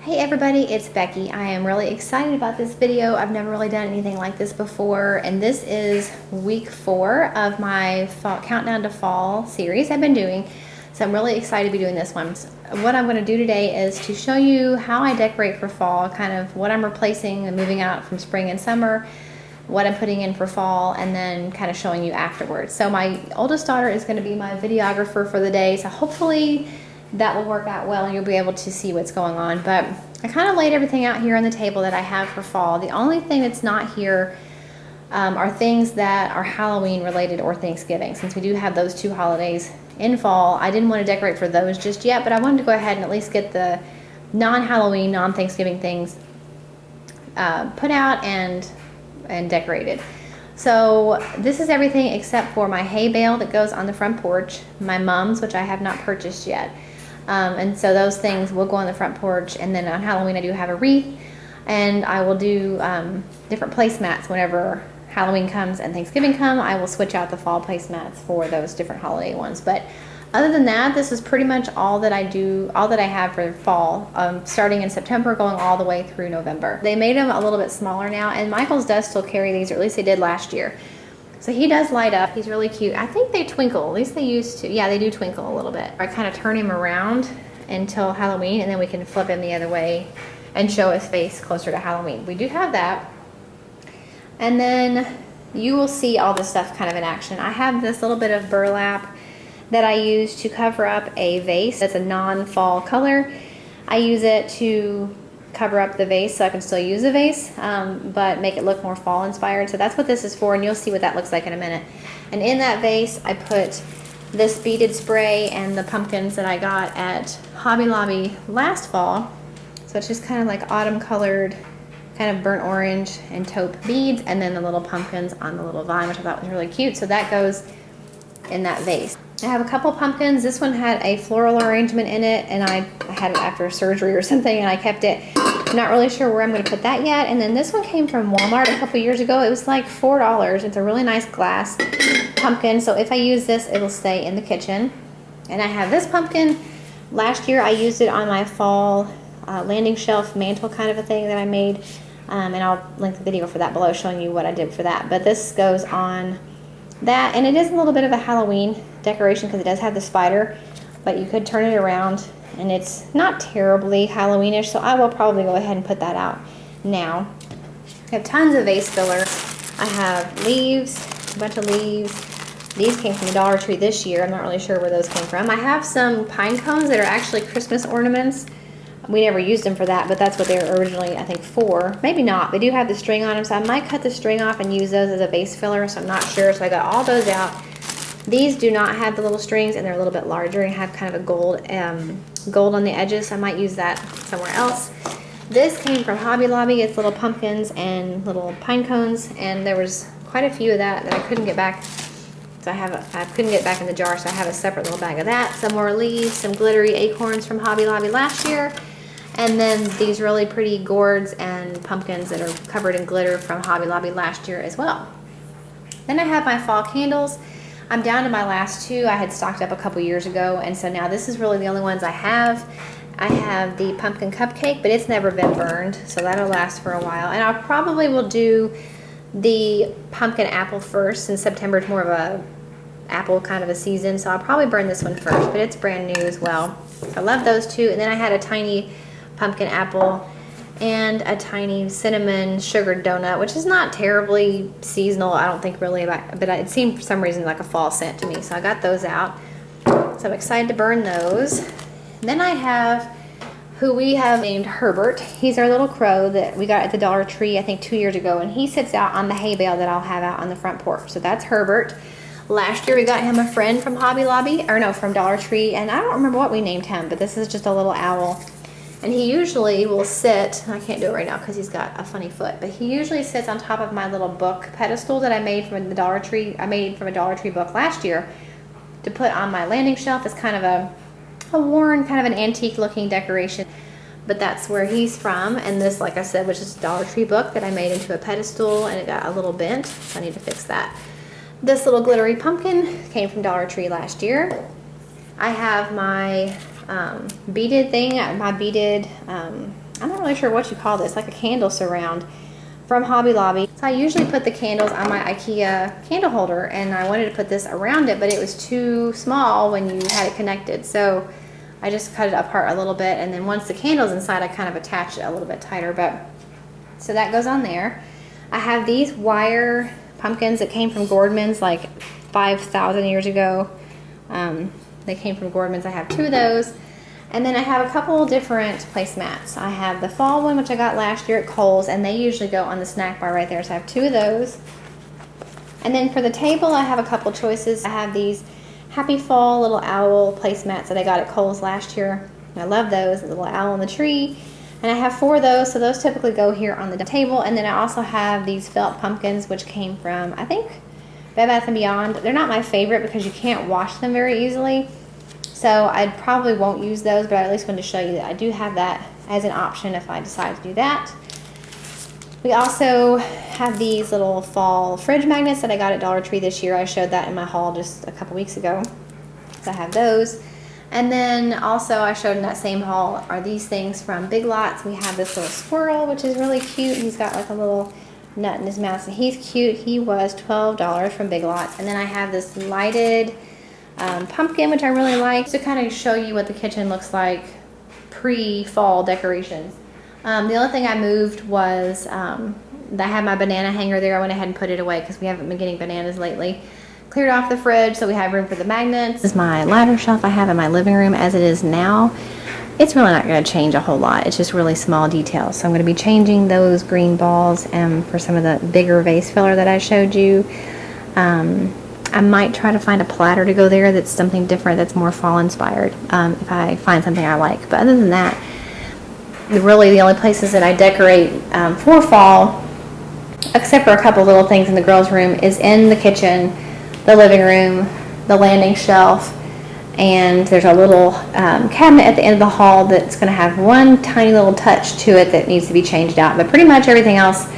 Hey everybody, it's Becky. I am really excited about this video. I've never really done anything like this before, and this is week 4 of my fall, Countdown to Fall series I've been doing. So I'm really excited to be doing this one. What I'm going to do today is to show you how I decorate for fall, kind of what I'm replacing and moving out from spring and summer, what I'm putting in for fall, and then kind of showing you afterwards. So my oldest daughter is going to be my videographer for the day, so hopefully that will work out well and you'll be able to see what's going on. But I kind of laid everything out here on the table that I have for fall. The only thing that's not here are things that are Halloween related or Thanksgiving. Since we do have those two holidays in fall, I didn't want to decorate for those just yet, but I wanted to go ahead and at least get the non-Halloween, non-Thanksgiving things put out and decorated. So this is everything except for my hay bale that goes on the front porch, my mums, which I have not purchased yet. And so those things will go on the front porch, and then on Halloween I do have a wreath, and I will do different placemats whenever Halloween comes and Thanksgiving come. I will switch out the fall placemats for those different holiday ones. But other than that, this is pretty much all that I do, all that I have for fall, starting in September going all the way through November. They made them a little bit smaller now, and Michael's does still carry these, or at least they did last year. So he does light up. He's really cute. I think they twinkle. At least they used to. Yeah, they do twinkle a little bit. I kind of turn him around until Halloween, and then we can flip him the other way and show his face closer to Halloween. We do have that. And then you will see all this stuff kind of in action. I have this little bit of burlap that I use to cover up a vase that's a non-fall color. I use it to cover up the vase so I can still use the vase, but make it look more fall inspired. So that's what this is for, and you'll see what that looks like in a minute. And in that vase I put this beaded spray and the pumpkins that I got at Hobby Lobby last fall. So it's just kind of like autumn colored, kind of burnt orange and taupe beads, and then the little pumpkins on the little vine, which I thought was really cute. So that goes in that vase. I have a couple pumpkins. This one had a floral arrangement in it, and I had it after surgery or something, and I kept it. I'm not really sure where I'm going to put that yet. And then this one came from Walmart a couple years ago. It was like $4. It's a really nice glass pumpkin, so if I use this, it'll stay in the kitchen. And I have this pumpkin. Last year I used it on my fall landing shelf mantle kind of a thing that I made, and I'll link the video for that below showing you what I did for that. But this goes on that, and it is a little bit of a Halloween decoration because it does have the spider, but you could turn it around and it's not terribly Halloweenish, so I will probably go ahead and put that out now. I have tons of vase filler. I have leaves, a bunch of leaves. These came from the Dollar Tree this year. I'm not really sure where those came from. I have some pine cones that are actually Christmas ornaments. We never used them for that, but that's what they were originally, I think, for. Maybe not. They do have the string on them, so I might cut the string off and use those as a vase filler, so I'm not sure. So I got all those out. These do not have the little strings, and they're a little bit larger and have kind of a gold on the edges, so I might use that somewhere else. This came from Hobby Lobby. It's little pumpkins and little pine cones, and there was quite a few of that I couldn't get back. So I couldn't get back in the jar, so I have a separate little bag of that. Some more leaves, some glittery acorns from Hobby Lobby last year, and then these really pretty gourds and pumpkins that are covered in glitter from Hobby Lobby last year as well. Then I have my fall candles. I'm down to my last two. I had stocked up a couple years ago, and so now this is really the only ones I have. I have the pumpkin cupcake, but it's never been burned, so that'll last for a while. And I probably will do the pumpkin apple first, since September is more of a apple kind of a season, so I'll probably burn this one first, but it's brand new as well. So I love those two. And then I had a tiny pumpkin apple and a tiny cinnamon sugared donut, which is not terribly seasonal, I don't think really, but it seemed for some reason like a fall scent to me, so I got those out. So I'm excited to burn those. And then I have who we have named Herbert. He's our little crow that we got at the Dollar Tree, I think 2 years ago, and he sits out on the hay bale that I'll have out on the front porch. So that's Herbert. Last year we got him a friend from Hobby Lobby, or no, from Dollar Tree, and I don't remember what we named him, but this is just a little owl. And he usually will sit, I can't do it right now because he's got a funny foot, but he usually sits on top of my little book pedestal that I made from the Dollar Tree. I made from a Dollar Tree book last year to put on my landing shelf. It's kind of a worn, kind of an antique looking decoration, but that's where he's from. And this, like I said, was just a Dollar Tree book that I made into a pedestal, and it got a little bent, so I need to fix that. This little glittery pumpkin came from Dollar Tree last year. I have my beaded thing, my beaded I'm not really sure what you call this, like a candle surround from Hobby Lobby. So I usually put the candles on my IKEA candle holder, and I wanted to put this around it, but it was too small when you had it connected. So I just cut it apart a little bit, and then once the candle's inside, I kind of attach it a little bit tighter. But so that goes on there. I have these wire pumpkins that came from Gordman's like 5,000 years ago. They came from Gordman's. I have 2 of those. And then I have a couple different placemats. I have the fall one, which I got last year at Kohl's, and they usually go on the snack bar right there. So I have 2 of those. And then for the table, I have a couple choices. I have these Happy Fall little owl placemats that I got at Kohl's last year. I love those, the little owl on the tree. And I have 4 of those, so those typically go here on the table. And then I also have these felt pumpkins, which came from, I think, Bed Bath & Beyond. They're not my favorite because you can't wash them very easily. So I probably won't use those, but I at least wanted to show you that I do have that as an option if I decide to do that. We also have these little fall fridge magnets that I got at Dollar Tree this year. I showed that in my haul just a couple weeks ago. So I have those. And then also I showed in that same haul are these things from Big Lots. We have this little squirrel, which is really cute. He's got like a little nut in his mouth, and he's cute. He was $12 from Big Lots. And then I have this lighted pumpkin, which I really like, to kind of show you what the kitchen looks like pre-fall decorations. The only thing I moved was I had my banana hanger there. I went ahead and put it away because we haven't been getting bananas lately. Cleared off the fridge so we have room for the magnets. This is my ladder shelf I have in my living room as it is now. It's really not going to change a whole lot. It's just really small details. So I'm going to be changing those green balls for some of the bigger vase filler that I showed you. I might try to find a platter to go there that's something different, that's more fall inspired, if I find something I like. But other than that, really the only places that I decorate for fall, except for a couple little things in the girls' room, is in the kitchen, the living room, the landing shelf, and there's a little cabinet at the end of the hall that's going to have one tiny little touch to it that needs to be changed out. But pretty much everything else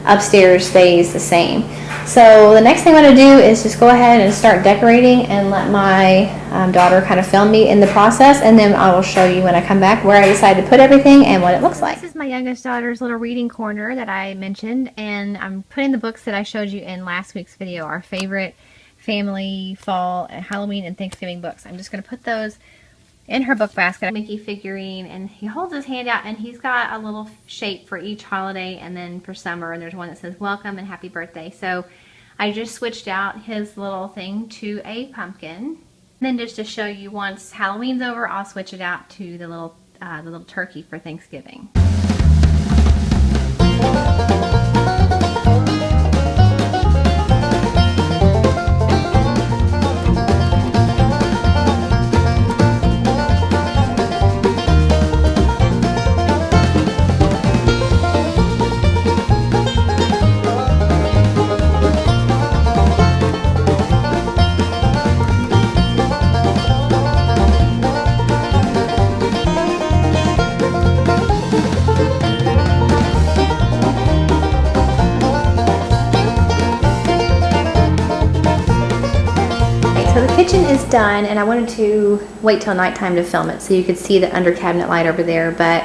upstairs stays the same. So the next thing I'm going to do is just go ahead and start decorating and let my daughter kind of film me in the process, and then I will show you when I come back where I decide to put everything and what it looks like. This is my youngest daughter's little reading corner that I mentioned, and I'm putting the books that I showed you in last week's video, our favorite family, fall, Halloween, and Thanksgiving books. I'm just going to put those in her book basket. Mickey figurine, and he holds his hand out and he's got a little shape for each holiday, and then for summer, and there's one that says welcome and happy birthday. So I just switched out his little thing to a pumpkin. And then just to show you, once Halloween's over, I'll switch it out to the little turkey for Thanksgiving. So the kitchen is done, and I wanted to wait till nighttime to film it so you could see the under cabinet light over there, but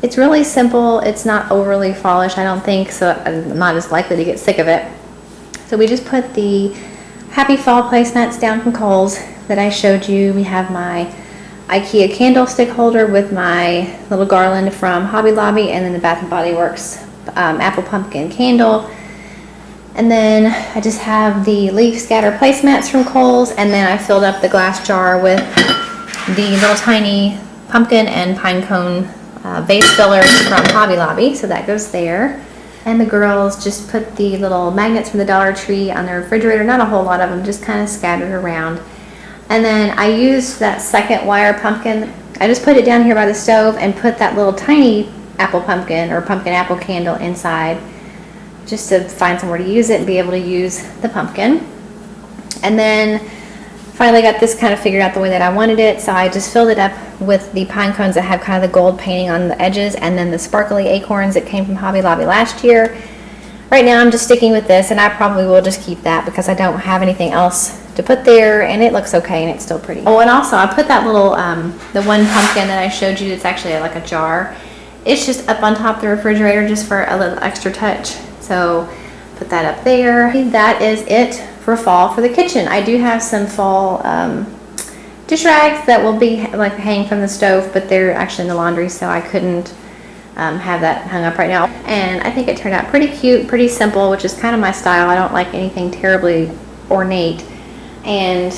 it's really simple. It's not overly fallish, I don't think, so I'm not as likely to get sick of it. So we just put the Happy Fall placemats down from Kohl's that I showed you. We have my IKEA candlestick holder with my little garland from Hobby Lobby, and then the Bath & Body Works apple pumpkin candle. And then I just have the leaf scatter placemats from Kohl's, and then I filled up the glass jar with the little tiny pumpkin and pine cone vase fillers from Hobby Lobby, so that goes there. And the girls just put the little magnets from the Dollar Tree on the refrigerator, not a whole lot of them, just kind of scattered around. And then I used that second wire pumpkin. I just put it down here by the stove and put that little tiny apple pumpkin or pumpkin apple candle inside, just to find somewhere to use it and be able to use the pumpkin. And then finally got this kind of figured out the way that I wanted it, so I just filled it up with the pine cones that have kind of the gold painting on the edges, and then the sparkly acorns that came from Hobby Lobby last year. Right now I'm just sticking with this, and I probably will just keep that because I don't have anything else to put there, and it looks okay and it's still pretty. Oh, and also I put that little the one pumpkin that I showed you, it's actually like a jar. it's just up on top of the refrigerator just for a little extra touch. So put that up there. That is it for fall for the kitchen. I do have some fall dish rags that will be like hanging from the stove, but they're actually in the laundry, so I couldn't have that hung up right now. And I think it turned out pretty cute, pretty simple, which is kind of my style. I don't like anything terribly ornate, and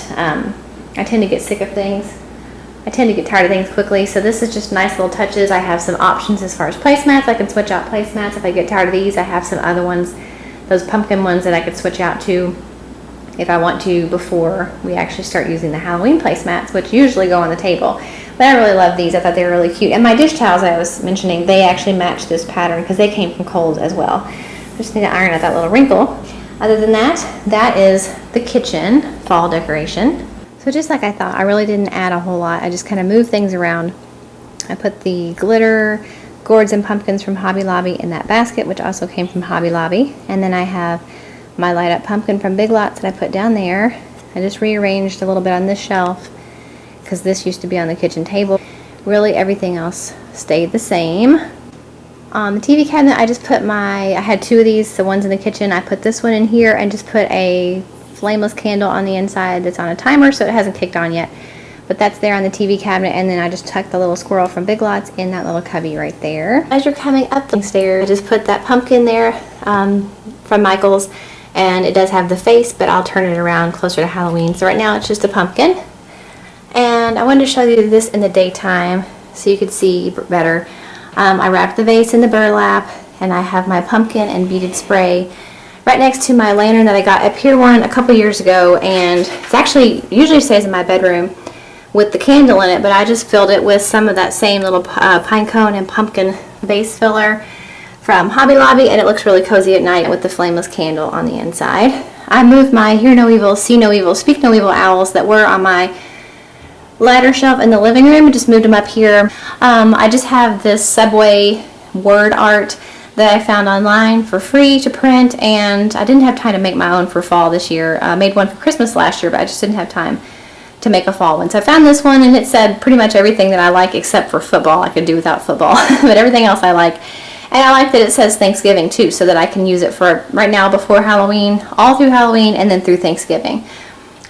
I tend to get sick of things. I tend to get tired of things quickly, so this is just nice little touches. I have some options as far as placemats. I can switch out placemats if I get tired of these. I have some other ones, those pumpkin ones that I could switch out to if I want to before we actually start using the Halloween placemats, which usually go on the table. But I really love these. I thought they were really cute. And my dish towels I was mentioning, they actually match this pattern because they came from Kohl's as well. I just need to iron out that little wrinkle. Other than that, that is the kitchen fall decoration. So just like I thought, I really didn't add a whole lot. I just kind of moved things around. I put the glitter gourds and pumpkins from Hobby Lobby in that basket, which also came from Hobby Lobby. And then I have my light up pumpkin from Big Lots that I put down there. I just rearranged a little bit on this shelf because this used to be on the kitchen table. Really everything else stayed the same. On the TV cabinet, I just put I had two of these, the ones in the kitchen. I put this one in here and just put a flameless candle on the inside that's on a timer, so it hasn't kicked on yet. But that's there on the TV cabinet, and then I just tucked the little squirrel from Big Lots in that little cubby right there. As you're coming up the stairs, I just put that pumpkin there from Michael's, and it does have the face, but I'll turn it around closer to Halloween. So right now it's just a pumpkin. And I wanted to show you this in the daytime so you could see better. I wrapped the vase in the burlap, and I have my pumpkin and beaded spray right next to my lantern that I got at Pier 1 a couple years ago, and it's actually usually stays in my bedroom with the candle in it, but I just filled it with some of that same little pine cone and pumpkin base filler from Hobby Lobby, and it looks really cozy at night with the flameless candle on the inside. I moved my Hear No Evil, See No Evil, Speak No Evil owls that were on my ladder shelf in the living room and just moved them up here. I just have this Subway word art that I found online for free to print, and I didn't have time to make my own for fall this year. I made one for Christmas last year, but I just didn't have time to make a fall one. So I found this one, and it said pretty much everything that I like except for football. I could do without football, but everything else I like. And I like that it says Thanksgiving too, so that I can use it for right now before Halloween, all through Halloween, and then through Thanksgiving.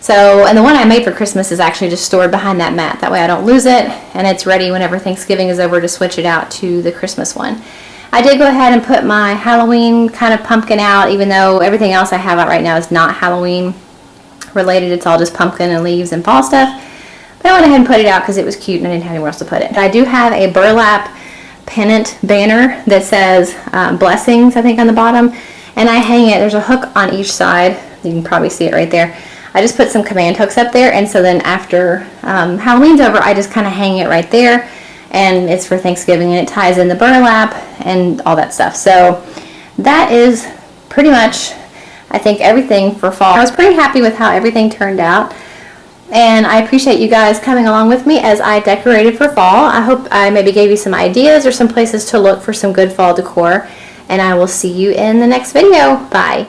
So, and the one I made for Christmas is actually just stored behind that mat. That way I don't lose it, and it's ready whenever Thanksgiving is over to switch it out to the Christmas one. I did go ahead and put my Halloween kind of pumpkin out, even though everything else I have out right now is not Halloween related. It's all just pumpkin and leaves and fall stuff. But I went ahead and put it out because it was cute and I didn't have anywhere else to put it. I do have a burlap pennant banner that says blessings, I think, on the bottom, and I hang it. There's a hook on each side. You can probably see it right there. I just put some command hooks up there, and so then after Halloween's over, I just kind of hang it right there, and it's for Thanksgiving, and it ties in the burlap and all that stuff. So that is pretty much, I think, everything for fall. I was pretty happy with how everything turned out, and I appreciate you guys coming along with me as I decorated for fall. I hope I maybe gave you some ideas or some places to look for some good fall decor, and I will see you in the next video. Bye.